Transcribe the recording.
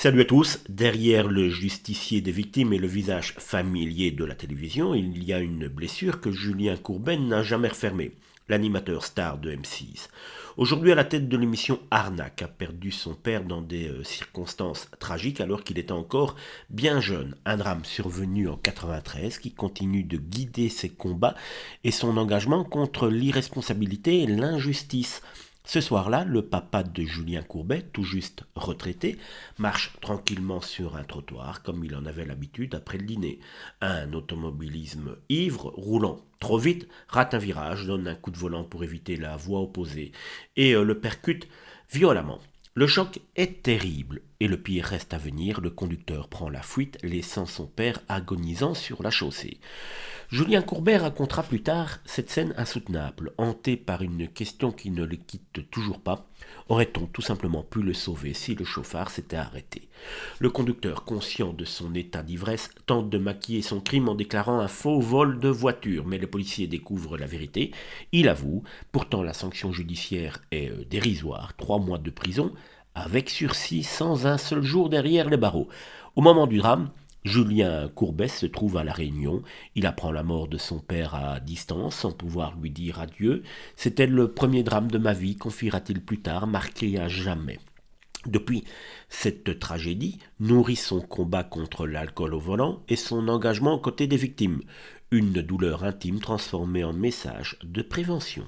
Salut à tous, derrière le justicier des victimes et le visage familier de la télévision, il y a une blessure que Julien Courbet n'a jamais refermée, l'animateur star de M6. Aujourd'hui à la tête de l'émission Arnaque, a perdu son père dans des circonstances tragiques alors qu'il était encore bien jeune. Un drame survenu en 93 qui continue de guider ses combats et son engagement contre l'irresponsabilité et l'injustice. Ce soir-là, le papa de Julien Courbet, tout juste retraité, marche tranquillement sur un trottoir comme il en avait l'habitude après le dîner. Un automobilisme ivre, roulant trop vite, rate un virage, donne un coup de volant pour éviter la voie opposée et le percute violemment. Le choc est terrible et le pire reste à venir, le conducteur prend la fuite laissant son père agonisant sur la chaussée. Julien Courbet racontera plus tard cette scène insoutenable, hanté par une question qui ne le quitte toujours pas. Aurait-on tout simplement pu le sauver si le chauffard s'était arrêté? Le conducteur, conscient de son état d'ivresse, tente de maquiller son crime en déclarant un faux vol de voiture, mais le policier découvre la vérité. Il avoue, pourtant la sanction judiciaire est dérisoire, 3 mois de prison, avec sursis sans un seul jour derrière les barreaux. Au moment du drame, Julien Courbet se trouve à La Réunion. Il apprend la mort de son père à distance, sans pouvoir lui dire adieu. C'était le premier drame de ma vie, confiera-t-il plus tard, marqué à jamais. Depuis, cette tragédie nourrit son combat contre l'alcool au volant et son engagement aux côtés des victimes. Une douleur intime transformée en message de prévention.